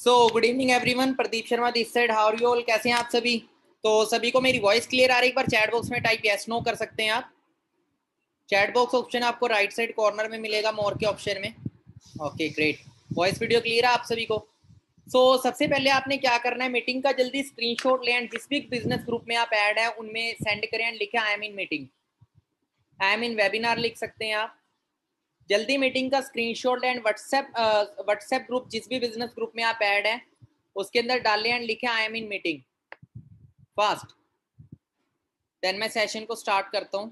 So good evening everyone, Pradeep Sharma this side. How are you all? कैसे हैं आप सभी? तो सभी को मेरी वॉइस क्लियर आ रही है? एक बार चैट बॉक्स में टाइप यस नो कर सकते हैं आप। चैट बॉक्स ऑप्शन आपको राइट साइड कॉर्नर में मिलेगा, मोर के ऑप्शन में। Okay great, voice video clear है आप सभी को? सबसे पहले आपने क्या करना है, मीटिंग का जल्दी स्क्रीनशॉट लें एंड जिस भी बिजनेस ग्रुप में आप ऐड है उनमें सेंड करें एंड लिखें I am in meeting, I am in webinar लिख सकते हैं आप। जल्दी मीटिंग का स्क्रीनशॉट एंड व्हाट्सएप ग्रुप, जिस भी बिजनेस ग्रुप में आप ऐड हैं उसके अंदर डालें एंड लिखें I am in meeting fast. Then मैं सेशन को स्टार्ट करता हूं।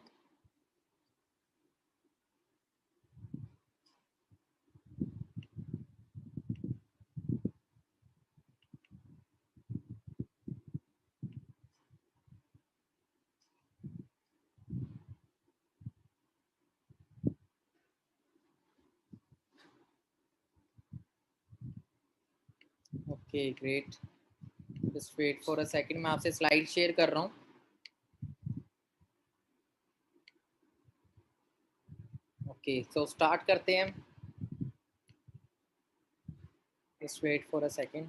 Okay great, just wait for a second, मैं आपसे स्लाइड शेयर कर रहा हूं। ओके सो स्टार्ट करते हैं, just wait for a second.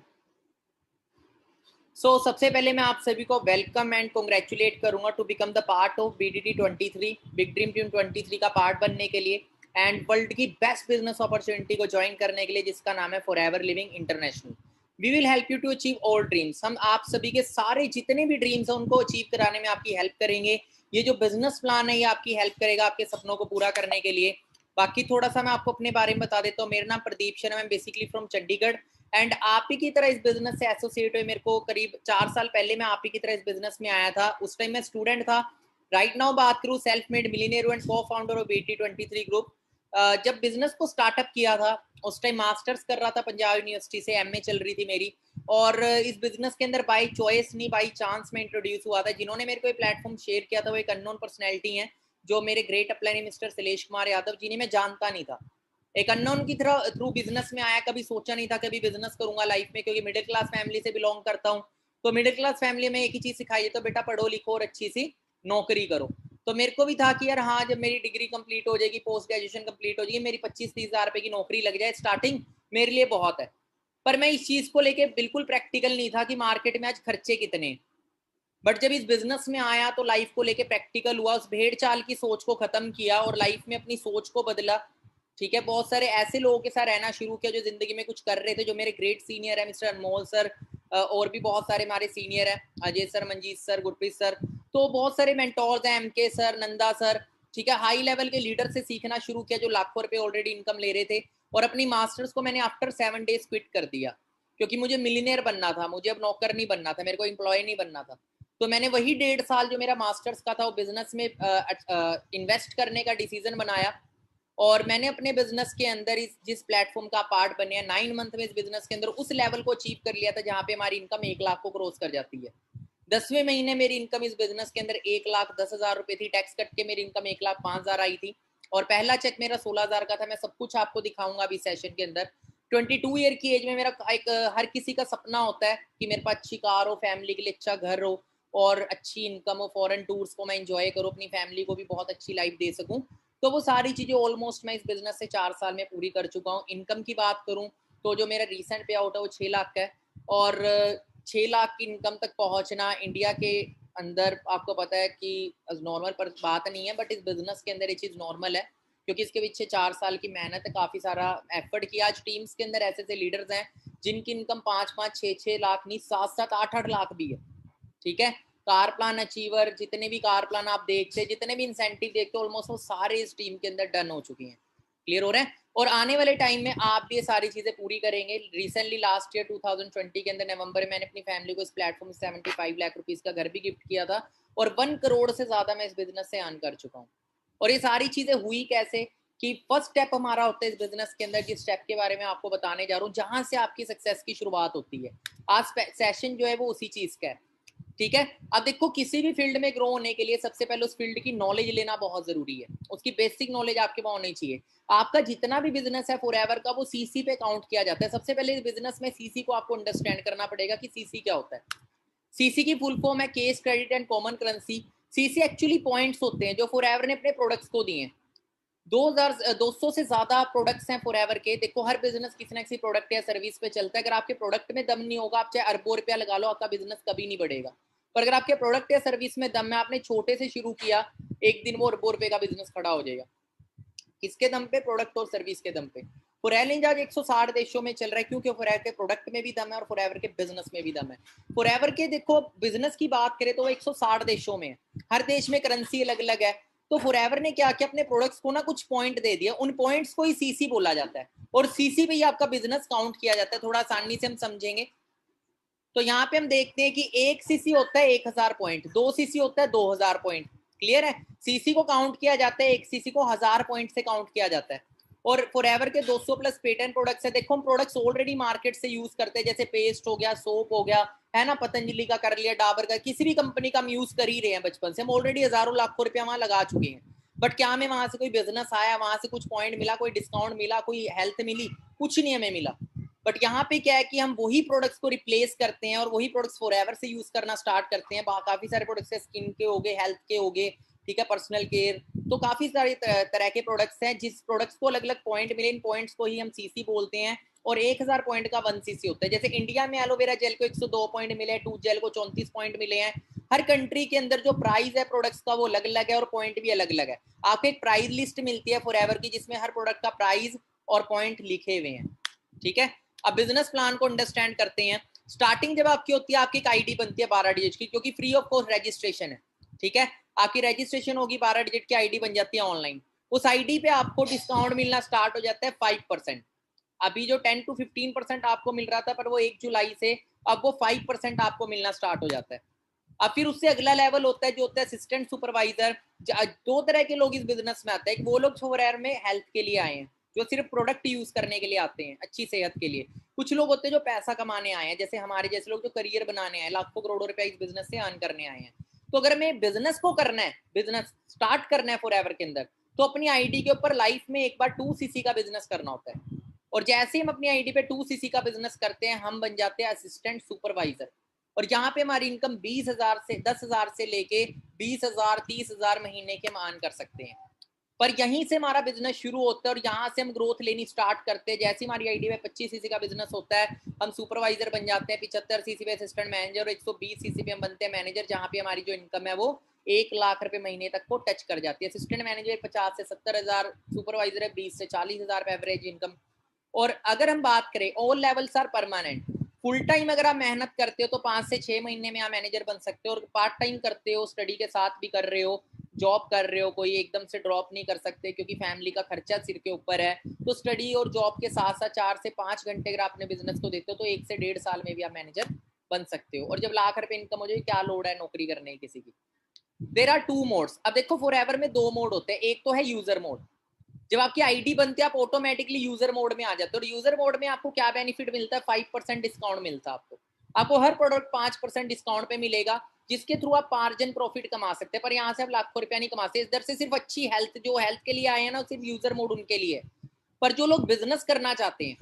सबसे पहले मैं आप सभी को वेलकम एंड कॉन्ग्रेचुलेट करूंगा to become the part of BDT 23, big dream team 23 का पार्ट बनने के लिए एंड वर्ल्ड की बेस्ट बिजनेस अपॉर्चुनिटी को ज्वाइन करने के लिए, जिसका नाम है forever living international. We will help you to achieve all dreams. हम आप सभी के सारे जितने भी ड्रीम्स हैं उनको अचीव कराने में आपकी हेल्प करेंगे। ये जो बिजनेस प्लान है ये आपकी हेल्प करेगा आपके सपनों को पूरा करने के लिए। बाकी थोड़ा सा मैं आपको अपने बारे में बता देता हूँ। मेरा नाम प्रदीप शर्मा है, बेसिकली फ्रॉम चंडीगढ़ एंड आप ही की तरह इस बिजनेस से एसोसिएट हुए मेरे को करीब 4 साल पहले। मैं आप ही की तरह इस बिजनेस में आया था, उस टाइम मैं स्टूडेंट था। राइट नाउ बात करूं, सेल्फ मेड मिलीनियर एंड को फाउंडर ऑफ BDT 23 ग्रुप। जब बिजनेस को स्टार्टअप किया था उस टाइम मास्टर्स कर रहा था पंजाब यूनिवर्सिटी से, MA चल रही थी मेरी। और इस बिजनेस के अंदर बाई चॉइस नहीं, बाई चांस में इंट्रोड्यूस हुआ था। जिन्होंने मेरे को ये प्लेटफॉर्म शेयर किया था वो एक अननोन पर्सनैलिटी है, जो मेरे great upline mister Shailesh Kumar Yadav, जिन्हें मैं जानता नहीं था। एक अननोन की तरह थ्रू बिजनेस में आया, कभी सोचा नहीं था कभी बिजनेस करूंगा लाइफ में, क्योंकि मिडिल क्लास फैमिली से बिलोंग करता हूँ। तो मिडिल क्लास फैमिली में एक ही चीज सिखाई है, तो बेटा पढ़ो लिखो और अच्छी सी नौकरी करो। तो मेरे को भी था कि यार हाँ, जब मेरी डिग्री कंप्लीट हो जाएगी, पोस्ट ग्रेजुएशन कंप्लीट हो जाएगी, मेरी 25-30 हज़ार रुपए की नौकरी लग जाए स्टार्टिंग, मेरे लिए बहुत है। पर मैं इस चीज को लेके बिल्कुल प्रैक्टिकल नहीं था कि मार्केट में आज खर्चे कितने। बट जब इस बिजनेस में आया तो लाइफ को लेके प्रैक्टिकल हुआ, उस भेड़ चाल की सोच को खत्म किया और लाइफ में अपनी सोच को बदला। ठीक है, बहुत सारे ऐसे लोगों के साथ रहना शुरू किया जो जिंदगी में कुछ कर रहे थे, जो मेरे ग्रेट सीनियर है, मिस्टर अनमोल सर, और भी बहुत सारे हमारे सीनियर है, Ajay sir, Manjeet sir, Gurpreet sir. तो बहुत सारे मेंटोर्स हैं, MK सर, नंदा सर। ठीक है, हाई लेवल के लीडर से सीखना शुरू किया जो लाखों रुपए ऑलरेडी इनकम ले रहे थे। और अपनी मास्टर्स को मैंने आफ्टर 7 डेज क्विट कर दिया, क्योंकि मुझे मिलीनियर बनना था, मुझे अब नौकर नहीं बनना था, मेरे को एम्प्लॉय नहीं बनना था। तो मैंने वही 1.5 साल जो मेरा मास्टर्स का था वो बिजनेस में इन्वेस्ट करने का डिसीजन बनाया। और मैंने अपने बिजनेस के अंदर इस जिस प्लेटफॉर्म का पार्ट बने हैं 9 मंथ में, इस बिजनेस के अंदर उस लेवल को अचीव कर लिया था जहां पे हमारी इनकम 1 लाख को क्रॉस कर जाती है। 10वें महीने मेरी इनकम इस बिजनेस के अंदर 1,10,000 रुपए थी। टैक्स कट के मेरी इनकम 1,05,000 आई थी। और पहला चेक मेरा 16,000 का था। मैं सब कुछ आपको दिखाऊंगा अभी सेशन के अंदर। 22 ईयर की एज में मेरा एक हर किसी का सपना होता है कि मेरे पास अच्छी कार हो, फैमिली के लिए अच्छा घर हो और अच्छी इनकम हो, फॉरेन टूर्स को मैं एंजॉय करूँ, अपनी फैमिली को भी बहुत अच्छी लाइफ दे सकूं। तो वो सारी चीजें ऑलमोस्ट मैं इस बिजनेस से 4 साल में पूरी कर चुका हूँ। इनकम की बात करूँ तो जो मेरा रिसेंट पे आउट है वो 6 लाख का है। और 6 लाख की इनकम तक पहुंचना इंडिया के अंदर आपको पता है कि नॉर्मल पर बात नहीं है, बट इस बिजनेस के अंदर ये चीज नॉर्मल है, क्योंकि इसके पीछे 4 साल की मेहनत है, काफी सारा एफर्ट किया। आज टीम्स के अंदर ऐसे ऐसे लीडर्स हैं जिनकी इनकम 5-5, 6-6 लाख नहीं, 7-7, 8-8 लाख भी है। ठीक है, कार प्लान अचीवर, जितने भी कार प्लान आप देखते, जितने भी इंसेंटिव देखते, ऑलमोस्ट वो सारे इस टीम के अंदर डन हो चुकी हैं। क्लियर हो रहे हैं? और आने वाले टाइम में आप भी ये सारी चीजें पूरी करेंगे। रिसेंटली लास्ट ईयर 2020 के अंदर नवंबर में मैंने अपनी फैमिली को इस प्लेटफॉर्म 75 लाख रुपीज का घर भी गिफ्ट किया था। और 1 करोड़ से ज्यादा मैं इस बिजनेस से अर्न कर चुका हूँ। और ये सारी चीजें हुई कैसे कि फर्स्ट स्टेप हमारा होता है इस बिजनेस के अंदर, जिस स्टेप के बारे में आपको बताने जा रहा हूँ, जहां से आपकी सक्सेस की शुरुआत होती है। आज सेशन जो है वो उसी चीज का है। ठीक है, अब देखो, किसी भी फील्ड में ग्रो होने के लिए सबसे पहले उस फील्ड की नॉलेज लेना बहुत जरूरी है। उसकी बेसिक नॉलेज आपके पास होनी चाहिए। आपका जितना भी बिजनेस है फॉरएवर का, वो सीसी पे काउंट किया जाता है। सबसे पहले बिजनेस में सीसी को आपको अंडरस्टैंड करना पड़ेगा कि सीसी क्या होता है। सीसी की फुल फॉर्म है case, credit and common currency. CC actually points होते हैं जो फॉरएवर ने अपने प्रोडक्ट्स को दिए हैं। 200 से ज्यादा प्रोडक्ट्स हैं फॉरएवर के। देखो हर बिजनेस किसी ना किसी प्रोडक्ट या सर्विस पे चलता है। अगर आपके प्रोडक्ट में दम नहीं होगा, आप चाहे अरबों रुपया लगा लो, आपका बिजनेस कभी नहीं बढ़ेगा। पर अगर आपके प्रोडक्ट या सर्विस में दम है, आपने छोटे से शुरू किया, एक दिन वो अरबों रुपए का बिजनेस खड़ा हो जाएगा। किसके दम पे? प्रोडक्ट और सर्विस के दम पे। फॉरएवर आज 160 देशों में चल रहा है, क्योंकि फॉरएवर के प्रोडक्ट में भी दम है और फॉरएवर के बिजनेस में भी दम है। फॉरएवर के देखो बिजनेस की बात करें तो वो 160 देशों में है, हर देश में करेंसी अलग अलग है। तो फॉरएवर ने क्या किया, अपने प्रोडक्ट्स को ना कुछ पॉइंट दे दिया, उन पॉइंट्स को ही सीसी बोला जाता है, और सीसी पे ही आपका बिजनेस काउंट किया जाता है। थोड़ा आसानी से हम समझेंगे तो यहाँ पे हम देखते हैं कि एक सीसी होता है 1000 पॉइंट, 2 सीसी होता है 2000 पॉइंट। क्लियर है? सीसी को काउंट किया जाता है, एक सीसी को 1000 पॉइंट से काउंट किया जाता है। और फॉरएवर के 200 प्लस पेटेंट प्रोडक्ट्स है। देखो हम प्रोडक्ट्स ऑलरेडी मार्केट से यूज करते हैं, जैसे पेस्ट हो गया, सोप हो गया, है ना, पतंजलि का कर लिया, डाबर का, किसी भी कंपनी का हम यूज कर ही रहे हैं बचपन से। हम ऑलरेडी हजारों लाखों रुपया वहां लगा चुके हैं। बट क्या हमें वहां से कोई बिजनेस आया, वहां से कुछ पॉइंट मिला, कोई डिस्काउंट मिला, कोई हेल्थ मिली? कुछ नहीं हमें मिला। बट यहाँ पे क्या है कि हम वही प्रोडक्ट्स को रिप्लेस करते हैं और वही प्रोडक्ट्स फॉरएवर से यूज करना स्टार्ट करते हैं। काफी सारे प्रोडक्ट्स है, स्किन के हो गए, हेल्थ के हो गए, ठीक है, पर्सनल केयर, तो काफी सारे तरह के प्रोडक्ट्स हैं। जिस प्रोडक्ट्स को अलग अलग पॉइंट मिले, इन पॉइंट्स को ही हम सीसी बोलते हैं। और 1000 पॉइंट का 1 सीसी होता है। जैसे इंडिया में एलोवेरा जेल को 102 पॉइंट मिले हैं, टूथ जेल को 34 पॉइंट मिले हैं। हर कंट्री के अंदर जो प्राइस है प्रोडक्ट्स का वो अलग अलग है और पॉइंट भी अलग अलग है। आपको एक प्राइस लिस्ट मिलती है फॉरएवर की, जिसमें हर प्रोडक्ट का प्राइस और पॉइंट लिखे हुए हैं। ठीक है, अब बिजनेस प्लान को अंडरस्टैंड करते हैं। स्टार्टिंग जब आपकी होती है, आपकी एक आईडी बनती है 12 डिजिट की, क्योंकि फ्री ऑफ कॉस्ट रजिस्ट्रेशन है। ठीक है, आपकी रजिस्ट्रेशन होगी, 12 डिजिट की आईडी बन जाती है ऑनलाइन। उस आईडी पे आपको डिस्काउंट मिलना स्टार्ट हो जाता है 5%। अभी जो 10 to 15% आपको मिल रहा था, पर वो 1 जुलाई से अब वो 5% आपको मिलना स्टार्ट हो जाता है। अब फिर उससे अगला लेवल होता है जो होता है असिस्टेंट सुपरवाइजर। 2 तरह के लोग इस बिजनेस में आते हैं। वो लोग फॉरएवर में हेल्थ के लिए आए हैं, जो सिर्फ प्रोडक्ट यूज करने के लिए आते हैं, अच्छी सेहत के लिए। कुछ लोग होते हैं जो पैसा कमाने आए हैं, जैसे हमारे जैसे लोग जो करियर बनाने आए, लाखों करोड़ों रुपया इस बिजनेस से अर्न करने आए हैं। तो अगर हमें बिजनेस को करना है, बिजनेस स्टार्ट करना है फॉरएवर के अंदर, तो अपनी आईडी के ऊपर लाइफ में एक बार 2 सीसी का बिजनेस करना होता है। और जैसे ही हम अपनी आईडी पे 2 सीसी का बिजनेस करते हैं, हम बन जाते हैं असिस्टेंट सुपरवाइजर। और यहाँ पे हमारी इनकम 20,000 से 10,000 से लेके 20,000 30,000 महीने के हम अर्न कर सकते हैं। पर यहीं से हमारा बिजनेस शुरू होता है और यहाँ से हम ग्रोथ लेनी स्टार्ट करते हैं। जैसे हमारी आईडी में 25 सीसी का बिजनेस होता है, हम सुपरवाइजर बन जाते हैं। 75 सीसी पे असिस्टेंट मैनेजर और 120 सीसी पे हम बनते हैं मैनेजर, जहाँ पे हमारी जो इनकम है वो 1 लाख रुपए महीने तक को टच कर जाती है। असिस्टेंट मैनेजर 50 से 70,000, सुपरवाइजर है 20 से 40,000 एवरेज इनकम। और अगर हम बात करें all levels are permanent, full time अगर आप मेहनत करते हो तो 5 से 6 महीने में आप मैनेजर बन सकते हो। और पार्ट टाइम करते हो, स्टडी के साथ भी कर रहे हो, जॉब कर रहे हो, कोई एकदम से ड्रॉप नहीं कर सकते क्योंकि फैमिली का खर्चा सिर के ऊपर है। तो स्टडी और जॉब के साथ साथ 4 से 5 घंटे अगर अपने बिजनेस को देते हो तो 1 से 1.5 साल में भी आप मैनेजर बन सकते हो। और जब लाख रुपए इनकम हो जाए, क्या लोड है नौकरी करने की किसी की? There are 2 modes. अब देखो फॉरएवर में 2 मोड होते हैं। एक तो है यूजर मोड। जब आपकी आईडी बनती है, आप ऑटोमेटिकली यूजर मोड में आ जाते हो। और यूजर मोड में आपको क्या बेनिफिट मिलता है? 5% डिस्काउंट मिलता है आपको हर प्रोडक्ट 5% डिस्काउंट पे मिलेगा, जिसके थ्रू आप मार्जिन प्रॉफिट कमा सकते हैं। पर यहाँ से आप लाखों रुपया नहीं कमाते। इधर से सिर्फ अच्छी हेल्थ, जो हेल्थ के लिए आए हैं ना, सिर्फ यूजर मोड उनके लिए। पर जो लोग बिजनेस करना चाहते हैं,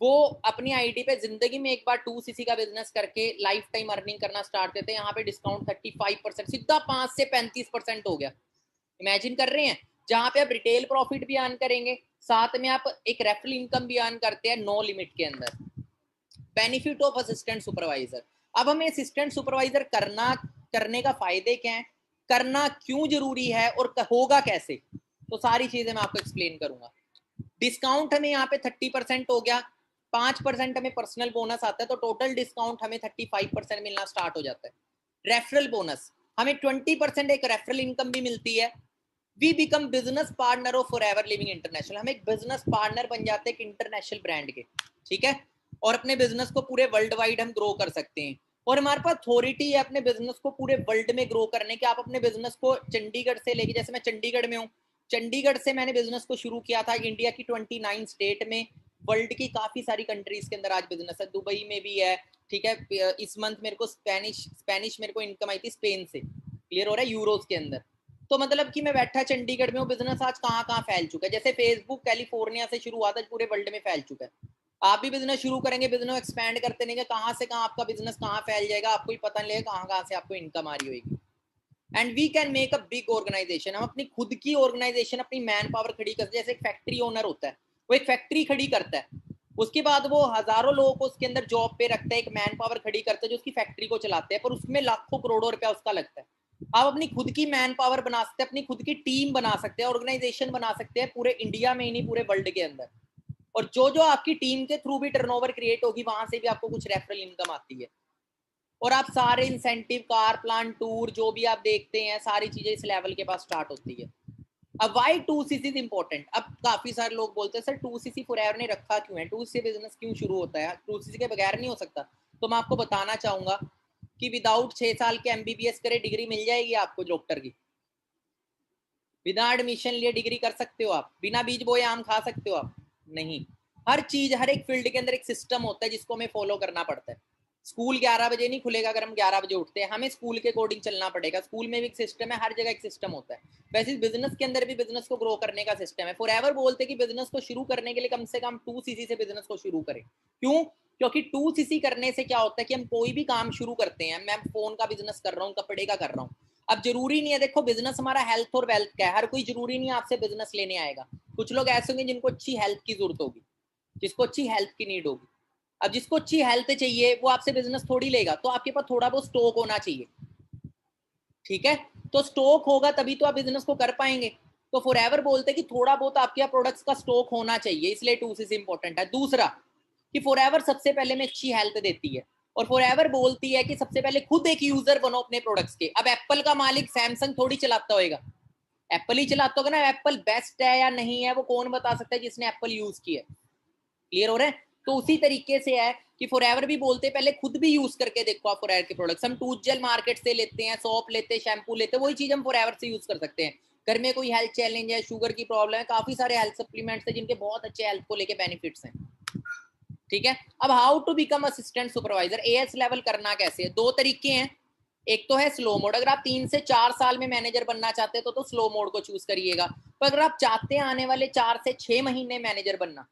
वो अपनी आईडी पे जिंदगी में एक बार 2 सीसी का बिजनेस करके लाइफ टाइम अर्निंग करना स्टार्ट करते हैं। यहाँ पे डिस्काउंट 35%, सीधा 5 से 35% हो गया। इमेजिन कर रहे हैं, जहां पे आप रिटेल प्रॉफिट भी अर्न करेंगे, साथ में आप एक रेफरल इनकम भी अर्न करते हैं नो लिमिट के अंदर। Benefit of assistant supervisor. अब हमें असिस्टेंट सुपरवाइजर करने का फायदे क्या है, करना क्यों जरूरी है और होगा कैसे, तो सारी चीजें मैं आपको एक्सप्लेन करूंगा। डिस्काउंट हमें यहाँ पे 30% हो गया, 5% हमें पर्सनल बोनस आता है, तो टोटल डिस्काउंट हमें 35% मिलना स्टार्ट हो जाता है। रेफरल बोनस, हमें 20% एक रेफरल इनकम भी मिलती है। We become business partner of forever living international. हम एक बिजनेस पार्टनर बन जाते हैं एक इंटरनेशनल ब्रांड के, ठीक है, और अपने बिजनेस को पूरे वर्ल्ड वाइड हम ग्रो कर सकते हैं। और हमारे पास अथॉरिटी है अपने बिजनेस को पूरे वर्ल्ड में ग्रो करने के। आप अपने बिजनेस को चंडीगढ़ से लेके, जैसे मैं चंडीगढ़ में हूँ, चंडीगढ़ से मैंने बिजनेस को शुरू किया था। इंडिया की 29 स्टेट में, वर्ल्ड की काफी सारी कंट्रीज के अंदर आज बिजनेस है। दुबई में भी है, ठीक है। इस मंथ मेरे को स्पेनिश मेरे को इनकम आई थी स्पेन से, क्लियर हो रहा है, यूरोज के अंदर। तो मतलब कि मैं बैठा चंडीगढ़ में हूँ, बिजनेस आज कहाँ कहाँ फैल चुका है। जैसे फेसबुक कैलिफोर्निया से शुरू हुआ था, पूरे वर्ल्ड में फैल चुका है। आप भी बिजनेस शुरू करेंगे, बिजनेस एक्सपैंड करते नहीं, कहाँ से कहाँ आपका बिजनेस कहाँ फैल जाएगा, आपको ही पता नहीं लगेगा कहाँ कहाँ से आपको इनकम आ रही होगी। And we can make a big organization. हम अपनी खुद की ऑर्गेनाइजेशन, अपनी मैन पावर खड़ी करते हैं। जैसे एक फैक्ट्री ओनर होता है, वो एक फैक्ट्री खड़ी करता है, उसके बाद वो हजारों लोगों को उसके अंदर जॉब पे रखता है, एक मैन पावर खड़ी करता है जो उसकी फैक्ट्री को चलाते हैं, पर उसमें लाखों करोड़ों रुपया उसका लगता है। आप अपनी खुद की मैन पावर बना सकते हैं, अपनी खुद की टीम बना सकते हैं, ऑर्गेनाइजेशन बना सकते हैं, पूरे इंडिया में ही नहीं पूरे वर्ल्ड के अंदर। और जो जो आपकी टीम के थ्रू भी टर्नओवर क्रिएट होगी, वहां से भी आपको कुछ रेफरल इनकम आती है। और आप सारे इंसेंटिव, कार प्लान, टूर, जो भी आप देखते हैं, सारी चीजें इस लेवल के पास स्टार्ट होती है। अब वाई 2cc इज इंपॉर्टेंट। अब काफी सारे लोग बोलते हैं सर 2cc फॉरएवर ने रखा क्यों है, 2cc बिजनेस क्यों शुरू होता है, 2cc के बगैर नहीं हो सकता। तो मैं आपको बताना चाहूंगा कि विदाउट 6 साल के एमबीबीएस करे डिग्री मिल जाएगी आपको डॉक्टर की। बिना एडमिशन लिए डिग्री कर सकते हो आप, बिना बीज बोए आम खा सकते हो आप? नहीं। हर चीज, हर एक फील्ड के अंदर एक सिस्टम होता है जिसको हमें फॉलो करना पड़ता है। स्कूल 11 बजे नहीं खुलेगा अगर हम 11 बजे उठते हैं, हमें स्कूल के अकॉर्डिंग चलना पड़ेगा। स्कूल में भी एक सिस्टम है, हर जगह एक सिस्टम होता है। वैसे बिजनेस के अंदर भी बिजनेस को ग्रो करने का सिस्टम है। फॉरएवर बोलते कि बिजनेस को शुरू करने के लिए कम से कम 2cc से बिजनेस को शुरू करें। क्यों? क्योंकि 2cc करने से क्या होता है कि हम कोई भी काम शुरू करते हैं, मैं फोन का बिजनेस कर रहा हूँ, कपड़े का कर रहा हूँ, अब जरूरी नहीं है, देखो बिजनेस हमारा हेल्थ और वेल्थ का है, हर कोई जरूरी नहीं है आपसे बिजनेस लेने आएगा। कुछ लोग ऐसे होंगे जिनको अच्छी हेल्थ की जरूरत होगी, जिसको अच्छी हेल्थ की नीड होगी। अब जिसको अच्छी हेल्थ चाहिए वो आपसे बिजनेस थोड़ी लेगा, तो आपके पास थोड़ा बहुत स्टॉक होना चाहिए। ठीक है, तो स्टॉक होगा तभी तो आप बिजनेस को कर पाएंगे। तो फॉरएवर बोलते हैं कि थोड़ा बहुत आपके प्रोडक्ट्स का स्टॉक होना चाहिए, इसलिए 2cc इंपॉर्टेंट है। दूसरा कि फॉरएवर सबसे पहले में अच्छी हेल्थ देती है, और फॉरएवर बोलती है कि सबसे पहले खुद एक यूजर बनो अपने प्रोडक्ट्स के। अब एप्पल का मालिक सैमसंग थोड़ी चलाता होगा, एप्पल ही चलाता होगा ना। एप्पल बेस्ट है या नहीं है वो कौन बता सकता है जिसने एप्पल यूज किया है। क्लियर हो रहा है? तो उसी तरीके से है कि फॉरएवर भी बोलते हैं पहले खुद भी यूज करके देखो आप फॉरएवर के प्रोडक्ट्स। हम टूथ जेल मार्केट से लेते हैं, सोप लेते हैं, शैम्पू लेते हैं, वही चीज हम फॉरएवर से यूज कर सकते हैं। घर में कोई हेल्थ चैलेंज है, शुगर की प्रॉब्लम है, काफी सारे हेल्थ सप्लीमेंट्स है जिनके बहुत अच्छे हेल्थ को लेके बेनिफिट्स हैं। ठीक है, अब how to become assistant supervisor, AS level करना कैसे है? दो तरीके हैं। एक तो है स्लो मोड, अगर आप 3 से 4 साल में मैनेजर बनना चाहते हैं तो स्लो मोड को चूज करिएगा। पर अगर आप चाहते हैं आने वाले 4 से 6 महीने मैनेजर बनना,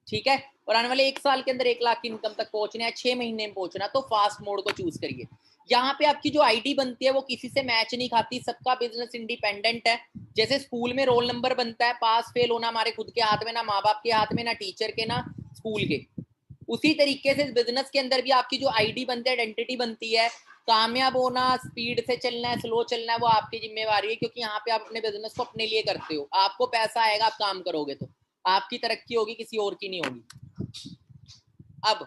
ठीक है, और आने वाले 1 साल के अंदर 1 लाख की इनकम तक पहुंचना है, 6 महीने में पहुंचना, तो फास्ट मोड को चूज करिए। यहाँ पे आपकी जो आईडी बनती है वो किसी से मैच नहीं खाती, सबका बिजनेस इंडिपेंडेंट है। जैसे स्कूल में रोल नंबर बनता है, पास फेल होना हमारे खुद के हाथ में, ना माँ बाप के हाथ में, ना टीचर के, ना स्कूल के। उसी तरीके से बिजनेस के अंदर भी आपकी जो आईडी बनती है, आइडेंटिटी बनती है, कामयाब होना, स्पीड से चलना है, स्लो चलना है, वो आपकी जिम्मेवारी है। क्योंकि यहाँ पे आप अपने बिजनेस को अपने लिए करते हो, आपको पैसा आएगा, आप काम करोगे तो आपकी तरक्की होगी, किसी और की नहीं होगी। अब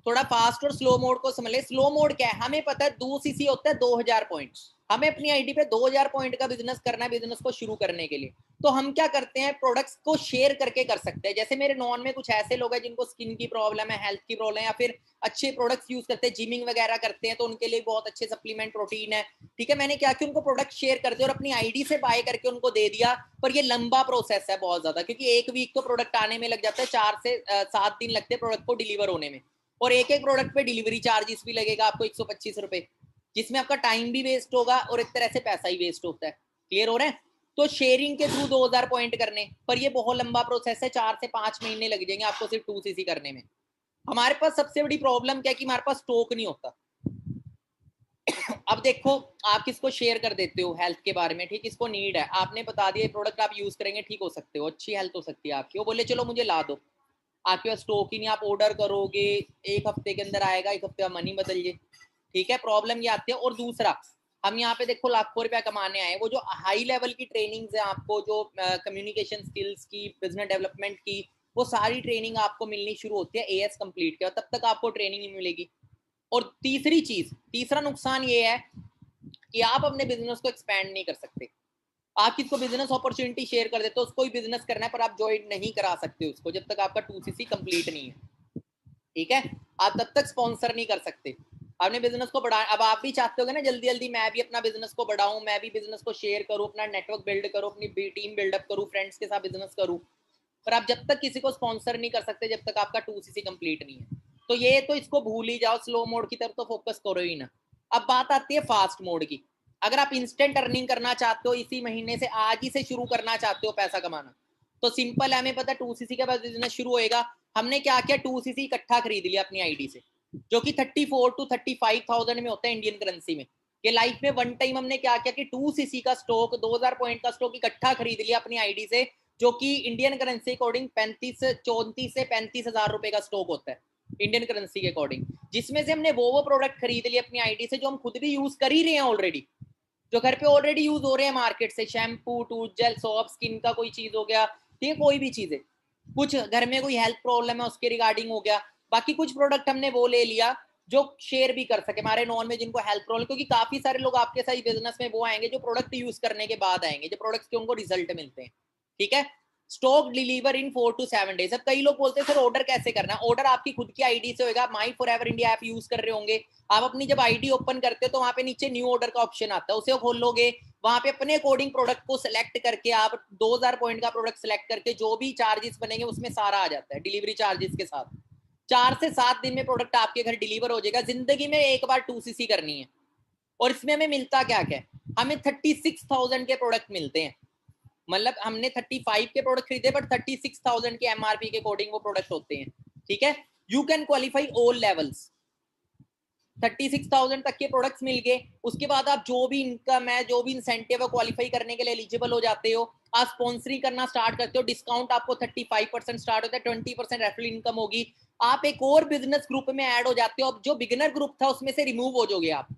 थोड़ा फास्ट और स्लो मोड को समझ ले। स्लो मोड क्या है? हमें पता है 2cc होता है 2000 पॉइंट, हमें अपनी आईडी पे 2000 पॉइंट का बिजनेस करना है, बिजनेस को शुरू करने के लिए। तो हम क्या करते हैं, प्रोडक्ट्स को शेयर करके कर सकते हैं। जैसे मेरे नॉन में कुछ ऐसे लोग हैं जिनको स्किन की प्रॉब्लम है, हेल्थ की प्रॉब्लम है, या फिर अच्छे प्रोडक्ट्स यूज करते हैं, जिमिंग वगैरह करते हैं, तो उनके लिए बहुत अच्छे सप्लीमेंट, प्रोटीन है। ठीक है, मैंने क्या कि उनको प्रोडक्ट शेयर कर दिया और अपनी आईडी से बाय करके उनको दे दिया। पर ये लंबा प्रोसेस है बहुत ज्यादा, क्योंकि एक वीक तो प्रोडक्ट आने में लग जाता है, 4 से 7 दिन लगते हैं प्रोडक्ट को डिलीवर होने में। और एक एक प्रोडक्ट पे डिलीवरी चार्जेस भी लगेगा आपको 125 रुपए, जिसमें आपका टाइम भी वेस्ट होगा और एक तरह से पैसा ही वेस्ट होता है। क्लियर हो रहा है? तो शेयरिंग के थ्रू 2000 पॉइंट करने पर ये बहुत लंबा प्रोसेस है, 4 से 5 महीने लग जाएंगे आपको सिर्फ 2cc करने में। हमारे पास सबसे बड़ी प्रॉब्लम क्या है कि हमारे पास स्टॉक नहीं होता। अब देखो, आप किसको शेयर कर देते हो हेल्थ के बारे में, ठीक, इसको नीड है, आपने बता दिया प्रोडक्ट आप यूज करेंगे, ठीक हो सकते हो, अच्छी हेल्थ हो सकती है आपकी, वो बोले चलो मुझे ला दो, आपके पास स्टॉक ही नहीं, आप ऑर्डर करोगे 1 हफ्ते के अंदर आएगा, 1 हफ्ते मनी बदल जाए। ठीक है, प्रॉब्लम ये आती है। और दूसरा, हम यहाँ पे देखो लाखों रुपया कमाने आए, वो जो हाई लेवल की ट्रेनिंग है आपको, जो कम्युनिकेशन स्किल्स की, बिजनेस डेवलपमेंट की, वो सारी ट्रेनिंग आपको मिलनी शुरू होती है एएस कंप्लीट के, तब तक आपको ट्रेनिंग नहीं मिलेगी। और तीसरी चीज, तीसरा नुकसान ये है कि आप अपने बिजनेस को एक्सपैंड नहीं कर सकते। आप किसको बिजनेस अपॉर्चुनिटी शेयर कर देते हो, उसको ही बिजनेस करना है, पर आप ज्वाइन नहीं करा सकते उसको जब तक आपका 2cc कंप्लीट नहीं है। ठीक है, आप तब तक स्पॉन्सर नहीं कर सकते। आपने बिजनेस को बढ़ा, अब आप भी चाहते हो ना जल्दी जल्दी मैं भी अपना बिजनेस को बढ़ाऊं, मैं भी बिजनेस को शेयर करूं, अपना नेटवर्क बिल्ड करूं, अपनी टीम बिल्डअप करूं, फ्रेंड्स के साथ बिजनेस करूं, पर आप जब तक किसी को स्पॉन्सर नहीं कर सकते जब तक आपका 2cc कंप्लीट नहीं है। तो ये तो इसको भूल ही जाओ, स्लो मोड की तरफ तो फोकस करो ही ना। अब बात आती है फास्ट मोड की। अगर आप इंस्टेंट अर्निंग करना चाहते हो, इसी महीने से, आज ही से शुरू करना चाहते हो पैसा कमाना, तो सिंपल है, हमें पता 2cc के बाद बिजनेस शुरू होएगा। हमने क्या किया, 2cc इकट्ठा खरीद लिया अपनी आईडी से, जो कि 34 to 35,000 में होता है इंडियन करेंसी में। ये लाइफ में वन टाइम हमने क्या किया कि 2cc का स्टॉक 2000 पॉइंट का स्टॉक इकट्ठा खरीद लिया अपनी आईडी से, जो कि इंडियन करेंसी अकॉर्डिंग 34 से 35 हजार रुपए का स्टॉक होता है इंडियन करेंसी के अकॉर्डिंग, जिसमें से हमने वो प्रोडक्ट खरीद लिए अपनी आईडी से जो हम खुद भी यूज कर ही रहे हैं ऑलरेडी, जो घर पे ऑलरेडी यूज हो रहे हैं मार्केट से, shampoo, tooth gel, soap, skin का कोई चीज हो गया, ठीक है, कोई भी चीज है, कुछ घर में कोई हेल्थ प्रॉब्लम है उसके रिगार्डिंग हो गया, बाकी कुछ प्रोडक्ट हमने वो ले लिया जो शेयर भी कर सके हमारे नॉन में जिनको हेल्थ प्रॉब्लम, क्योंकि काफी सारे लोग आपके साथ बिजनेस में वो आएंगे जो प्रोडक्ट यूज करने के बाद आएंगे, जो प्रोडक्ट्स के उनको रिजल्ट मिलते हैं, ठीक है। Stock deliver in 4 to 7 days. अब कई लोग बोलते हैं सर ऑर्डर कैसे करना है, ऑर्डर आपकी खुद की आईडी से होगा, माई for ever India app use कर रहे होंगे आप, अपनी जब आईडी ओपन करते हो तो वहां पे नीचे न्यू ऑर्डर का ऑप्शन आता है, उसे खोल लोगे, वहां पे अपने अकॉर्डिंग प्रोडक्ट को सिलेक्ट करके आप 2000 पॉइंट का प्रोडक्ट सिलेक्ट करके जो भी चार्जेस बनेंगे उसमें सारा आ जाता है डिलीवरी चार्जेस के साथ, 4 से 7 दिन में प्रोडक्ट आपके घर डिलीवर हो जाएगा। जिंदगी में एक बार 2cc करनी है, और इसमें हमें मिलता क्या क्या है, हमें 36,000 के प्रोडक्ट मिलते हैं, मतलब हमने 35 के प्रोडक्ट खरीदे बट 36,000 के एमआरपी के अकॉर्डिंग वो प्रोडक्ट होते हैं, ठीक है। You can qualify all levels, 36,000 तक के प्रोडक्ट्स मिल गए, उसके बाद आप जो भी इनकम है, जो भी इंसेंटिव है, क्वालिफाई करने के लिए एलिजिबल हो जाते हो, आप स्पॉन्सरिंग करना स्टार्ट करते हो, डिस्काउंट आपको 35% स्टार्ट होता है, 20% रेफरल इनकम होगी, आप एक और बिजनेस ग्रुप में ऐड हो जाते हो, अब जो बिगिनर ग्रुप था उसमें से रिमूव हो जाओगे आप,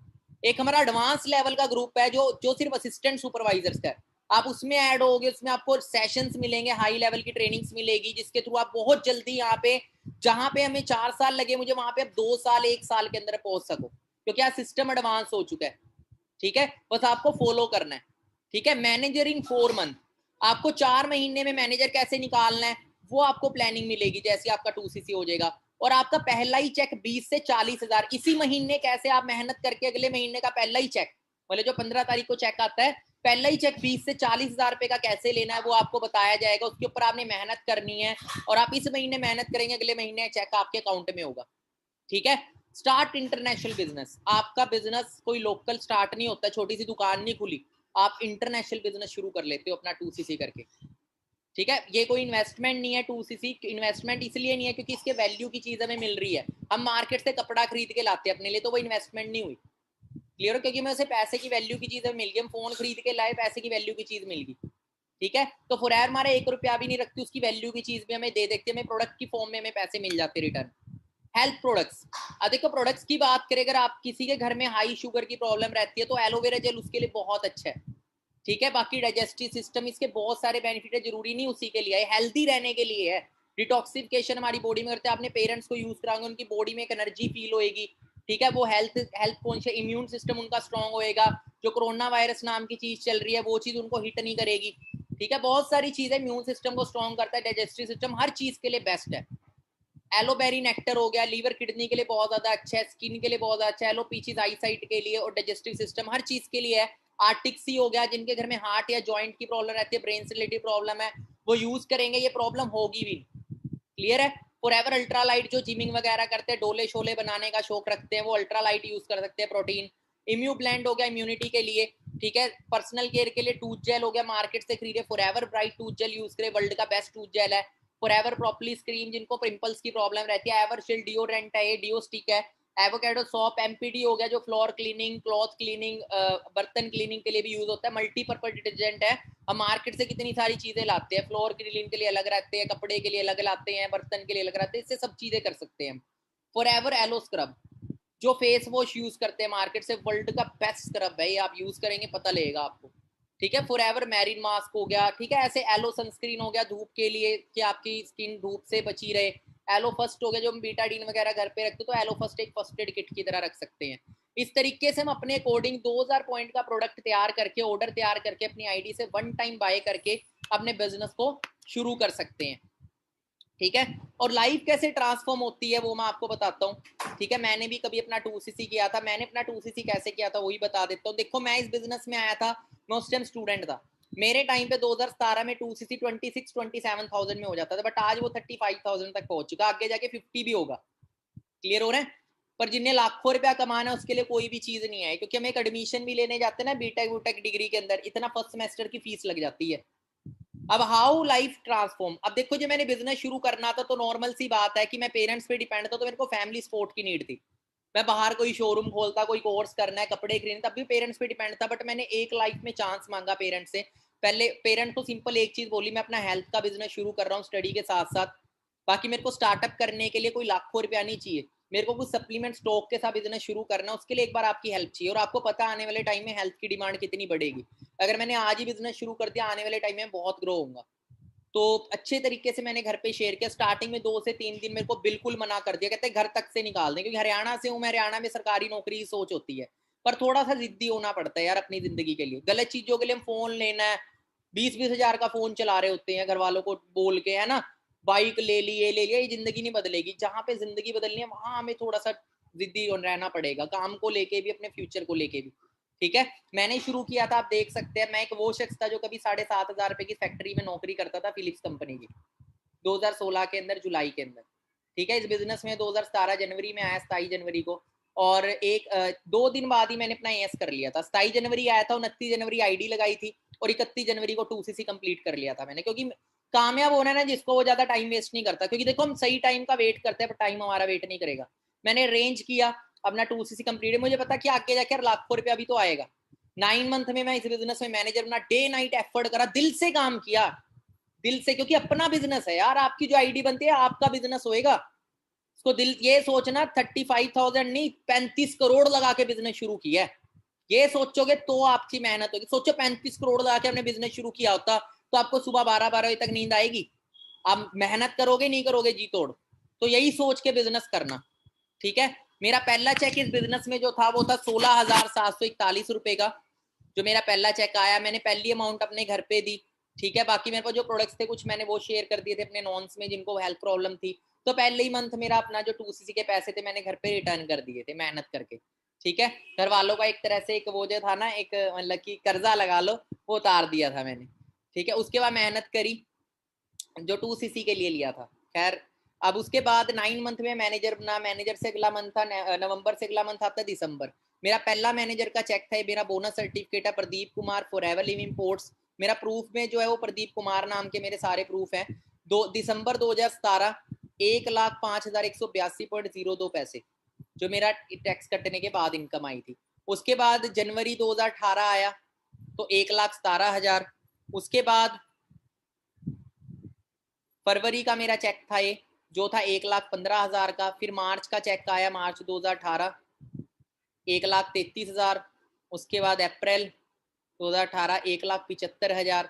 एक हमारा एडवांस लेवल का ग्रुप है जो सिर्फ असिस्टेंट सुपरवाइजर्स का है, आप उसमें ऐड होगे, उसमें आपको सेशंस मिलेंगे, हाई लेवल की ट्रेनिंग्स मिलेगी, जिसके थ्रू आप बहुत जल्दी यहाँ पे, जहां पे हमें 4 साल लगे मुझे, वहां पे आप 2 साल 1 साल के अंदर पहुंच सको, क्योंकि आज सिस्टम एडवांस हो चुका है, ठीक है, बस आपको फॉलो करना है, ठीक है। मैनेजर इन 4 मंथ, आपको 4 महीने में मैनेजर कैसे निकालना है वो आपको प्लानिंग मिलेगी जैसे आपका 2cc हो जाएगा, और आपका पहला ही चेक 20 से 40 हजार इसी महीने, कैसे आप मेहनत करके अगले महीने का पहला ही चेक, मतलब जो 15 तारीख को चेक आता है, पहला ही चेक 20 से 40 हजार रुपए का कैसे लेना है वो आपको बताया जाएगा, उसके ऊपर आपने मेहनत करनी है, और आप इस महीने मेहनत करेंगे, अगले महीने चेक आपके अकाउंट में होगा, ठीक है। स्टार्ट इंटरनेशनल बिजनेस, आपका बिजनेस कोई लोकल स्टार्ट नहीं होता, छोटी सी दुकान नहीं खुली, आप इंटरनेशनल बिजनेस शुरू कर लेते हो अपना 2cc करके, ठीक है। ये कोई इन्वेस्टमेंट नहीं है, 2cc इन्वेस्टमेंट इसलिए नहीं है क्योंकि इसके वैल्यू की चीज हमें मिल रही है, हम मार्केट से कपड़ा खरीद के लाते हैं अपने लिए, तो वो इन्वेस्टमेंट नहीं हुई, क्लियर हो, क्योंकि मैं उसे पैसे की वैल्यू की चीज मिल गई, हम फोन खरीद के लाए, पैसे की वैल्यू की चीज मिल गई, ठीक है। तो फॉरएवर हमारे 1 रुपया भी नहीं रखती, उसकी वैल्यू की चीज भी हमें दे देते, हमें प्रोडक्ट की फॉर्म में हमें पैसे मिल जाते रिटर्न। हेल्थ प्रोडक्ट्स, अब देखो प्रोडक्ट्स की बात करें, अगर आप किसी के घर में हाई शुगर की प्रॉब्लम रहती है तो एलोवेरा जेल उसके लिए बहुत अच्छा है, ठीक है। बाकी डाइजेस्टिव सिस्टम, इसके बहुत सारे बेनिफिट है, जरूरी नहीं उसी के लिए है, हेल्दी रहने के लिए है, डिटॉक्सिफिकेशन हमारी बॉडी में करते हैं, आपने पेरेंट्स को यूज कराएंगे उनकी बॉडी में एक एनर्जी फील होएगी, ठीक है, वो हेल्थ कॉन्शियस, इम्यून सिस्टम उनका स्ट्रांग होएगा, जो कोरोना वायरस नाम की चीज चल रही है वो चीज उनको हिट नहीं करेगी, ठीक है। बहुत सारी चीजें इम्यून सिस्टम को स्ट्रांग करता है, डाइजेस्टिव सिस्टम हर चीज के लिए बेस्ट है। एलोबेरी नेक्टर हो गया, लीवर किडनी के लिए बहुत ज्यादा अच्छा है, स्किन के लिए बहुत अच्छा है, एलोपीचीज आई साइट के लिए और डाइजेस्टिव सिस्टम हर चीज के लिए है। आर्टिक सी हो गया, जिनके घर में हार्ट या जॉइंट की प्रॉब्लम रहती है, ब्रेन से रिलेटेड प्रॉब्लम है, वो यूज करेंगे, ये प्रॉब्लम होगी भी, क्लियर है। फॉरएवर अल्ट्रालाइट, जो जिमिंग वगैरह करते हैं, डोले शोले बनाने का शौक रखते हैं, वो अल्ट्रालाइट यूज कर सकते हैं, प्रोटीन। इम्यू ब्लेंड हो गया इम्यूनिटी के लिए, ठीक है। पर्सनल केयर के लिए टूथ जेल हो गया, मार्केट से खरीदे, forever bright tooth gel use करे, वर्ल्ड का बेस्ट टूथ जेल है। फॉरएवर प्रॉपर्ली क्रीम, जिनको पिंपल्स की प्रॉब्लम रहती है, एवर शील्ड डिओड्रेंट है, ये डिओ स्टिक है। एवोकेडो सॉप, एमपीडी हो गया, जो फ्लोर क्लीनिंग, क्लॉथ क्लीनिंग, बर्तन क्लीनिंग के लिए भी यूज होता है, मल्टीपर्पज डिटर्जेंट है। हम मार्केट से कितनी सारी चीजें लाते हैं, फ्लोर क्लीनिंग के लिए अलग रहते हैं, कपड़े के लिए अलग लाते हैं, बर्तन के लिए अलग रहते हैं, इससे सब चीजें कर सकते हैं हम। फॉरएवर एलो स्क्रब, जो फेस वॉश यूज करते हैं मार्केट से, वर्ल्ड का बेस्ट स्क्रब है ये, आप यूज करेंगे पता लगेगा आपको, ठीक है। फॉरएवर मैरिन मास्क हो गया, ठीक है। ऐसे एलो सनस्क्रीन हो गया धूप के लिए कि आपकी स्किन धूप से बची रहे। एलो फर्स्ट हो गया, जो हम बीटाडीन वगैरह घर पे रखते, तो एलो फर्स्ट एक फर्स्ट एड किट की तरह रख सकते हैं। इस तरीके से हम अपने अकॉर्डिंग 2000 पॉइंट का प्रोडक्ट तैयार करके, ऑर्डर तैयार करके, अपनी आईडी से वन टाइम बाय करके अपने बिजनेस को शुरू कर सकते हैं, ठीक है। और लाइफ कैसे ट्रांसफॉर्म होती है वो मैं आपको बताता हूँ, ठीक है। मैंने भी कभी अपना 2cc किया था, मैंने अपना 2cc कैसे किया था वही बता देता हूँ। देखो मैं इस बिजनेस में आया था, मैं उस टाइम स्टूडेंट था, मेरे टाइम पे 2017 में 2cc 26-27,000 में हो जाता था, बट आज वो 35,000 तक पहुंच चुका, आगे जाके 50 भी होगा, क्लियर हो रहा है। पर जिन्हें लाखों रुपया कमाना है उसके लिए कोई भी चीज नहीं है, क्योंकि हम एक एडमिशन भी लेने जाते हैं ना बीटेक वूटेक डिग्री के अंदर, इतना फर्स्ट सेमेस्टर की फीस लग जाती है। अब हाउ लाइफ ट्रांसफॉर्म, अब देखो जब मैंने बिजनेस शुरू करना था तो नॉर्मल सी बात है कि मैं पेरेंट्स पे डिपेंड था, तो मेरे को फैमिली सपोर्ट की नीड थी, मैं बाहर कोई शोरूम खोलता, कोई कोर्स करना है, कपड़े खरीदने, तब भी पेरेंट्स पे डिपेंड था। बट मैंने एक लाइफ में चांस मांगा पेरेंट्स से। पहले पेरेंट को सिंपल एक चीज बोली, मैं अपना हेल्थ का बिजनेस शुरू कर रहा हूँ स्टडी के साथ साथ, बाकी मेरे को स्टार्टअप करने के लिए कोई लाखों रुपया नहीं चाहिए, मेरे को कुछ सप्लीमेंट स्टॉक के साथ बिजनेस शुरू करना है, उसके लिए एक बार आपकी हेल्प चाहिए। और आपको पता आने वाले टाइम में हेल्थ की डिमांड कितनी बढ़ेगी। अगर मैंने आज ही बिजनेस शुरू कर दिया, आने वाले टाइम में बहुत ग्रो होगा। तो अच्छे तरीके से मैंने घर पे शेयर किया। स्टार्टिंग में 2 से 3 दिन मेरे को बिल्कुल मना कर दिया, कहते घर तक से निकाल दें, क्योंकि हरियाणा से हूँ मैं, हरियाणा में सरकारी नौकरी की सोच होती है। पर थोड़ा सा जिद्दी होना पड़ता है यार अपनी जिंदगी के लिए। गलत चीजों के लिए हम फोन लेना है, 20-20 हजार का फोन चला रहे होते हैं घर वालों को बोल के, है ना, बाइक ले ली, ये ले लिया, ये जिंदगी नहीं बदलेगी। जहां पे जिंदगी बदलनी है वहां हमें थोड़ा सा जिद्दी रहना पड़ेगा, काम को लेके भी, अपने फ्यूचर को लेके भी। ठीक है, मैंने शुरू किया था, आप देख सकते हैं, मैं एक वो शख्स था जो कभी 7,500 रुपए की फैक्ट्री में नौकरी करता था, फिलिप्स कंपनी की, 2016 के अंदर, जुलाई के अंदर। ठीक है, इस बिजनेस में 2017 जनवरी में आया, 27 जनवरी को। और 2 दिन बाद ही मैंने अपना एस कर लिया था। 27 जनवरी आया था, 29 जनवरी आईडी लगाई थी, और 31 जनवरी को 2cc कंप्लीट कर लिया था मैंने। क्योंकि कामयाब होना है ना जिसको, वो ज्यादा टाइम वेस्ट नहीं करता। क्योंकि देखो हम सही टाइम का वेट करते हैं, पर टाइम हमारा वेट नहीं करेगा। मैंने अरेंज किया अपना 2cc कंप्लीट, मुझे पता कि आगे जाकर लाखों रुपया भी तो आएगा। 9 मंथ में मैं इस बिजनेस में मैनेजर अपना डे नाइट एफर्ट करा, दिल से काम किया, दिल से। क्योंकि अपना बिजनेस है यार, आपकी जो आईडी बनती है आपका बिजनेस होएगा। उसको दिल ये सोचना, 35,000 नहीं, 35 करोड़ लगा के बिजनेस शुरू किया है। ये सोचोगे तो आपकी मेहनत होगी। सोचो 35 करोड़ लगा के हमने बिजनेस शुरू किया होता तो आपको सुबह 12-12 बजे तक नींद आएगी? आप मेहनत करोगे, नहीं करोगे जी तोड़। तो यही सोच के बिजनेस करना। ठीक है, मेरा पहला चेक इस बिजनेस में जो था वो था 16,741 रुपए का। जो मेरा पहला चेक आया, मैंने पहली अमाउंट अपने घर पे दी। ठीक है, बाकी मेरे पास जो प्रोडक्ट्स थे कुछ मैंने वो शेयर कर दिए थे अपने नॉन्स में जिनको हेल्थ प्रॉब्लम थी। तो पहले ही मंथ मेरा अपना जो 2cc के पैसे थे मैंने घर पे रिटर्न कर दिए थे मेहनत करके। ठीक है, घर वालों का एक तरह से एक वो जो था ना, एक मतलब कि कर्जा लगा लो, वो उतार दिया था मैंने। ठीक है, उसके बाद मेहनत करी जो 2cc के लिए लिया था। खैर, अब उसके बाद 9 मंथ में मैनेजर बना। मैनेजर से अगला मंथ था नवंबर, से अगला मंथ आता दिसंबर। मेरा पहला मैनेजर का चेक था, मेरा बोनस सर्टिफिकेट है, Pradeep Kumar forever live imports. मेरा प्रूफ में जो है वो प्रदीप कुमार नाम के मेरे सारे प्रूफ हैं। दिसंबर 2017, 1,05,182.02 जो मेरा टैक्स कटने के बाद इनकम आई थी। उसके बाद जनवरी 2018 आया तो 1,17,000। उसके बाद फरवरी का मेरा चेक था ये, जो था 1,15,000 का। फिर मार्च का चेक आया, मार्च 2018, 1,33,000। उसके बाद अप्रैल 2018, 1,75,000।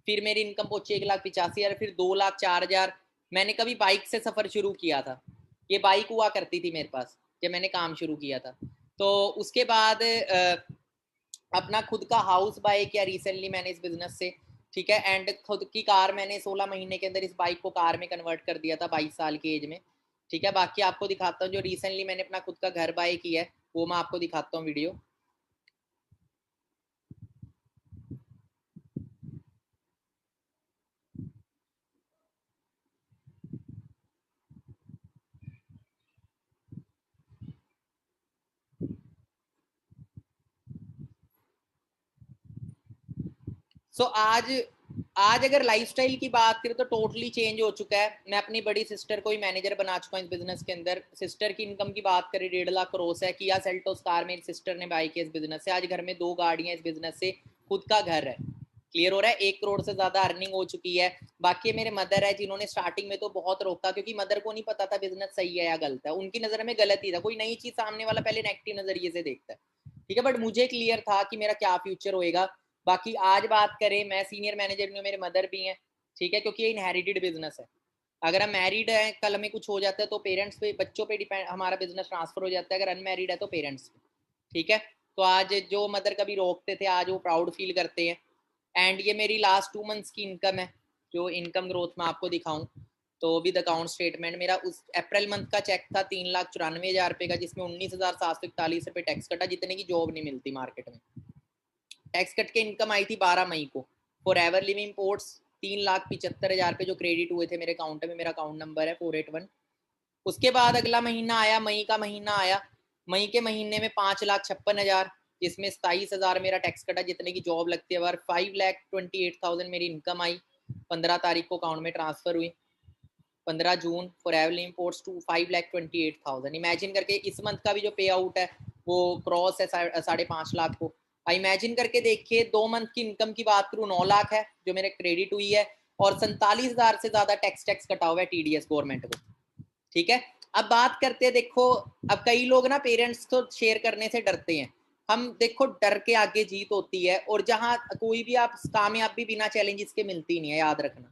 फिर मेरी इनकम पहुंची 1,85,000, फिर 2,04,000। मैंने कभी बाइक से सफर शुरू किया था, ये बाइक हुआ करती थी मेरे पास जब मैंने काम शुरू किया था। तो उसके बाद अपना खुद का हाउस बाय किया रिसेंटली मैंने इस बिजनेस से। ठीक है, एंड खुद की कार मैंने 16 महीने के अंदर इस बाइक को कार में कन्वर्ट कर दिया था, 22 साल की एज में। ठीक है, बाकी आपको दिखाता हूँ जो रिसेंटली मैंने अपना खुद का घर बाय किया है, वो मैं आपको दिखाता हूँ वीडियो। सो आज अगर लाइफस्टाइल की बात करें तो टोटली चेंज हो चुका है। मैं अपनी बड़ी सिस्टर को ही मैनेजर बना चुका हूँ इस बिजनेस के अंदर। सिस्टर की इनकम की बात करें 1.5 लाख क्रॉस है। किया सेल्टोस कार मेरी सिस्टर ने बाई किया इस बिजनेस से। आज घर में 2 गाड़ियां इस बिजनेस से, खुद का घर है। क्लियर हो रहा है, 1 करोड़ से ज्यादा अर्निंग हो चुकी है। बाकी मेरे मदर है जिन्होंने स्टार्टिंग में तो बहुत रोका, क्योंकि मदर को नहीं पता था बिजनेस सही है या गलत है। उनकी नजर में गलत ही था, कोई नई चीज सामने वाला पहले नेगेटिव नजरिए से देखता है। ठीक है, बट मुझे क्लियर था कि मेरा क्या फ्यूचर होएगा। बाकी आज बात करें, मैं सीनियर मैनेजर भी हूँ, मेरे मदर भी हैं। ठीक है, क्योंकि ये इनहेरिटेड बिजनेस है। अगर हम मैरिड है, कल हमें कुछ हो जाता है तो पेरेंट्स पे, बच्चों पे डिपेंड हमारा बिजनेस ट्रांसफर हो जाता है। अगर अनमैरिड है तो पेरेंट्स पे। ठीक है, तो आज जो मदर कभी रोकते थे आज वो प्राउड फील करते हैं। एंड ये मेरी लास्ट 2 मंथ्स की इनकम है, जो इनकम ग्रोथ मैं आपको दिखाऊं तो विद अकाउंट स्टेटमेंट। मेरा उस अप्रैल मंथ का चेक था 3,94,000 रुपये का, जिसमें 19,741 रुपये टैक्स कटा, जितने की जॉब नहीं मिलती मार्केट में। टैक्स कट के इनकम आई थी 12 मई को। फॉर एवर लिव इंपोर्ट्स 3,75,000 रुपये जो क्रेडिट हुए थे मेरे अकाउंट में। मेरा अकाउंट नंबर है 481। उसके बाद अगला महीना आया, मई का महीना आया। मई के महीने में 5,56,000, जिसमें 27,000 मेरा टैक्स कटा, जितने की जॉब लगती है। 5,28,000 मेरी इनकम आई, 15 तारीख को अकाउंट में ट्रांसफर हुई। 15 June forever imports to 5,28,000। Imagine करके इस मंथ का भी जो पे आउट है वो क्रॉस है 5.5 लाख को। इमेजिन करके देखिए 2 मंथ की इनकम की बात करूँ 9 लाख है जो मेरे क्रेडिट हुई है, और 47,000 से ज्यादा टैक्स कटा हुआ है टीडीएस गवर्नमेंट को। ठीक है, अब बात करते हैं, देखो अब कई लोग ना पेरेंट्स को शेयर करने से डरते हैं। हम देखो डर के आगे जीत होती है, और जहां कोई भी आप कामयाबी बिना चैलेंजेस के मिलती नहीं है, याद रखना।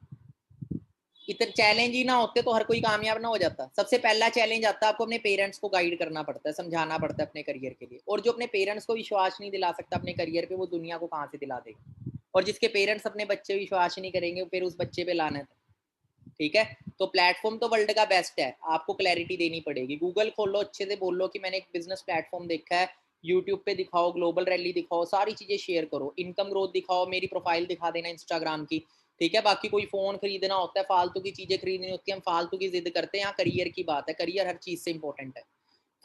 इतने चैलेंज ही ना होते तो हर कोई कामयाब ना हो जाता। सबसे पहला चैलेंज आता है, आपको अपने पेरेंट्स को गाइड करना पड़ता है, समझाना पड़ता है अपने करियर के लिए। और जो अपने पेरेंट्स को विश्वास नहीं दिला सकता अपने करियर पे, वो दुनिया को कहाँ से दिला देगा। और जिसके पेरेंट्स अपने बच्चे विश्वास नहीं करेंगे, फिर उस बच्चे पे लानत है। ठीक है, तो प्लेटफॉर्म तो वर्ल्ड का बेस्ट है, आपको क्लैरिटी देनी पड़ेगी। गूगल खोलो, अच्छे से बोलो कि मैंने एक बिजनेस प्लेटफॉर्म देखा है, यूट्यूब पे दिखाओ, ग्लोबल रैली दिखाओ, सारी चीजें शेयर करो, इनकम ग्रोथ दिखाओ, मेरी प्रोफाइल दिखा देना इंस्टाग्राम की। ठीक है, बाकी कोई फोन खरीदना होता है, फालतू की चीजें खरीदनी होती है, हम फालतू की जिद करते हैं। यहाँ करियर की बात है, करियर हर चीज से इंपॉर्टेंट है।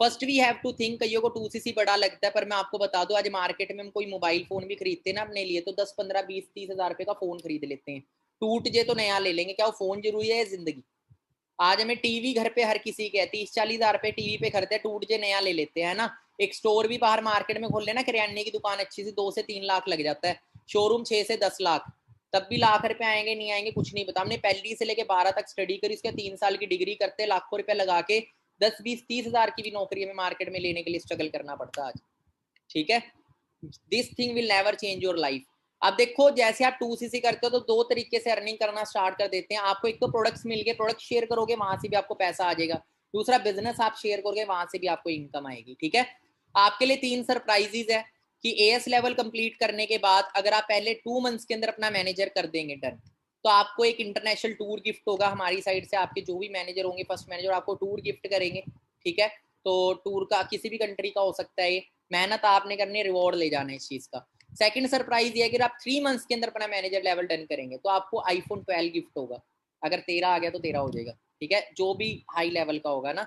First we have to think. कईयों को 2cc बड़ा लगता है, पर मैं आपको बता दूं आज मार्केट में हम कोई मोबाइल फोन भी खरीदते हैं ना अपने लिए, तो 10 15 20 30 हजार रुपए का फोन खरीद लेते हैं। टूट जाए तो नया ले लेंगे, क्या वो फोन जरूरी है जिंदगी? आज हमें टीवी घर पे हर किसी के 30-40 हजार रुपए टीवी पे खरीदते हैं, टूट जाए नया ले लेते हैं ना। एक स्टोर भी बाहर मार्केट में खोल लेना, किराने की दुकान अच्छी से 2 से 3 लाख लग जाता है, शोरूम 6 से 10 लाख, तब भी लाख रुपए आएंगे नहीं आएंगे कुछ नहीं पता। हमने पहली से लेके 12 तक स्टडी करी, उसके 3 साल की डिग्री करते लाखों रुपए लगा के 10 20 30 हजार की भी नौकरी हमें मार्केट में लेने के लिए स्ट्रगल करना पड़ता है आज। ठीक है, this thing will never change your life. अब देखो जैसे आप 2cc करते हो तो 2 तरीके से अर्निंग करना स्टार्ट कर देते हैं आपको। एक तो प्रोडक्ट्स मिल गए, प्रोडक्ट शेयर करोगे, वहां से भी आपको पैसा आ जाएगा। दूसरा बिजनेस आप शेयर करोगे, वहां से भी आपको इनकम आएगी। ठीक है, आपके लिए 3 सरप्राइजेज है कि एएस लेवल कंप्लीट करने के बाद अगर आप पहले 2 मंथ्स के अंदर अपना मैनेजर कर देंगे डन, तो आपको एक इंटरनेशनल टूर गिफ्ट होगा हमारी साइड से। आपके जो भी मैनेजर होंगे, फर्स्ट मैनेजर, आपको टूर गिफ्ट करेंगे। ठीक है, तो टूर का किसी भी कंट्री का हो सकता है, मेहनत आपने करनी है, रिवॉर्ड ले जाना है इस चीज का। सेकंड सरप्राइज ये है कि आप 3 मंथ्स के अंदर अपना मैनेजर लेवल डन करेंगे तो आपको आईफोन 12 गिफ्ट होगा। अगर 13 आ गया तो 13 हो जाएगा। ठीक है, जो भी हाई लेवल का होगा ना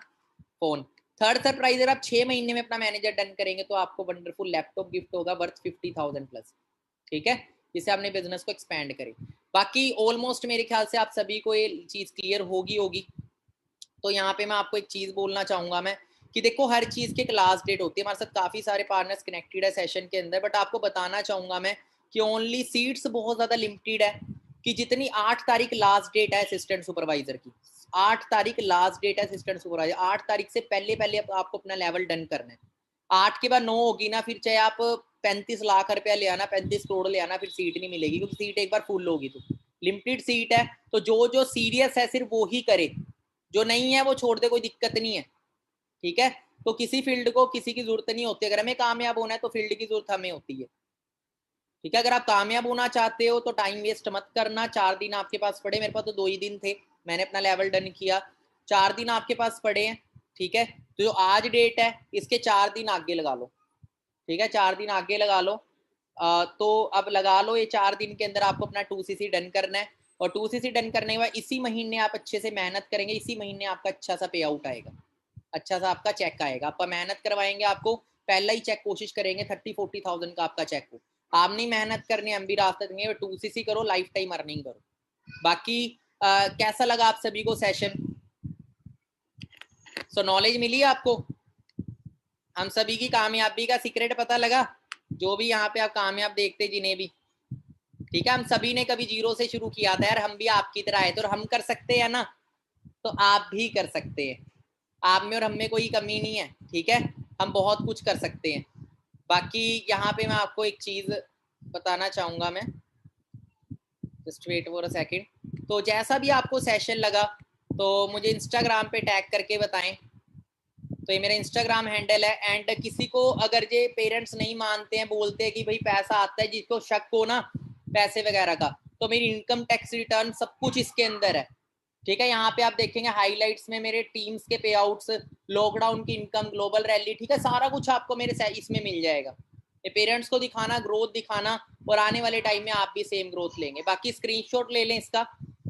फोन। थर्ड सरप्राइज, अगर आप 6 महीने में अपना मैनेजर डन करेंगे तो आपको वंडरफुल लैपटॉप गिफ्ट होगा वर्थ 50,000 प्लस। ठीक है, जिससे आपने बिजनेस को एक्सपैंड करे। बाकी ऑलमोस्ट मेरे ख्याल से आप सभी को ये चीज क्लियर होगी। तो यहाँ पे मैं आपको एक चीज बोलना चाहूंगा मैं कि देखो हर चीज की एक लास्ट डेट होती है। हमारे साथ काफी सारे पार्टनर्स कनेक्टेड है सेशन के अंदर, बट आपको बताना चाहूंगा मैं कि ओनली सीट्स बहुत ज्यादा लिमिटेड है। कि जितनी 8 तारीख लास्ट डेट है असिस्टेंट सुपरवाइजर की, 8 तारीख लास्ट डेट है असिस्टेंट सुपरवाइजर। 8 तारीख से पहले पहले आपको अपना लेवल डन करना है। 8 के बाद 9 होगी ना, फिर चाहे आप 35 लाख रुपया ले आना, 35 करोड़ ले आना, फिर सीट नहीं मिलेगी, क्योंकि सीट एक बार फुल होगी। तो लिमिटेड सीट है, तो जो सीरियस है सिर्फ वो ही करे, जो नहीं है वो छोड़ दे, कोई दिक्कत नहीं है। ठीक है, तो किसी फील्ड को किसी की जरूरत नहीं होती। अगर हमें कामयाब होना है तो फील्ड की जरूरत हमें होती है। ठीक है, अगर आप कामयाब होना चाहते हो तो टाइम वेस्ट मत करना। 4 दिन आपके पास पड़े, मेरे पास तो 2 ही दिन थे, मैंने अपना लेवल डन किया। 4 दिन आपके पास पड़े हैं। ठीक है, तो जो आज डेट है इसके 4 दिन आगे लगा लो। ठीक है, 4 दिन आगे लगा लो। तो अब लगा लो, ये 4 दिन के अंदर आपको अपना 2cc डन करना है। और 2cc डन करने के बाद इसी महीने आप अच्छे से मेहनत करेंगे, इसी महीने आपका अच्छा सा पे आउट आएगा, अच्छा सा आपका चेक आएगा। आपका मेहनत करवाएंगे, आपको पहला ही चेक कोशिश करेंगे 30-40,000 का आपका चेक हो। आप नहीं मेहनत करनी, हम भी रास्ता देंगे, 2cc करो, लाइफ टाइम अर्निंग करो। बाकी कैसा लगा आप सभी को सेशन? सो नॉलेज मिली आपको? हम सभी की कामयाबी का सीक्रेट पता लगा? जो भी यहाँ पे आप कामयाब देखते जिन्हें भी, ठीक है, हम सभी ने कभी जीरो से शुरू किया था यार, हम भी आपकी तरह आए थे, और हम कर सकते हैं ना, तो आप भी कर सकते हैं। आप में और हम में कोई कमी नहीं है। ठीक है, हम बहुत कुछ कर सकते हैं। बाकी यहाँ पे मैं आपको एक चीज बताना चाहूंगा मैं, just wait for a second. तो जैसा भी आपको सेशन लगा तो मुझे इंस्टाग्राम पे टैग करके बताएं। तो ये मेरा इंस्टाग्राम हैंडल है। एंड किसी को अगर ये पेरेंट्स नहीं मानते हैं, बोलते हैं कि भाई पैसा आता है, जिसको शक हो ना पैसे वगैरह का, तो मेरी इनकम टैक्स रिटर्न सब कुछ इसके अंदर है। ठीक है, यहाँ पे आप देखेंगे हाइलाइट्स में मेरे टीम्स के पे आउट्स, लॉकडाउन की इनकम, ग्लोबल रैली, ठीक है, सारा कुछ आपको मेरे इसमें मिल जाएगा। ये पेरेंट्स को दिखाना, ग्रोथ दिखाना, और आने वाले टाइम में आप भी सेम ग्रोथ लेंगे। बाकी स्क्रीनशॉट ले लें इसका,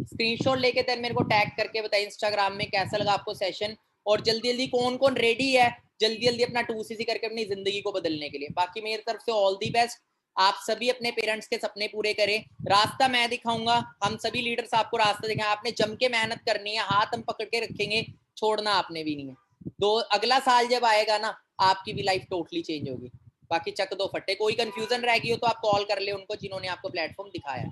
स्क्रीनशॉट लेके देन मेरे को टैग करके बताइए इंस्टाग्राम में कैसा लगा आपको सेशन, और जल्दी जल्दी कौन कौन रेडी है जल्दी जल्दी अपना 2cc करके अपनी जिंदगी को बदलने के लिए। बाकी मेरी तरफ से ऑल दी बेस्ट। आप सभी अपने पेरेंट्स के सपने पूरे करें, रास्ता मैं दिखाऊंगा, हम सभी लीडर्स आपको रास्ता दिखाएं, आपने जम के मेहनत करनी है, हाथ हम पकड़ के रखेंगे, छोड़ना आपने भी नहीं है। अगला साल जब आएगा ना, आपकी भी लाइफ टोटली चेंज होगी। बाकी चक दो फट्टे, कोई कंफ्यूजन रह गई हो तो आप कॉल कर ले उनको जिन्होंने आपको प्लेटफॉर्म दिखाया।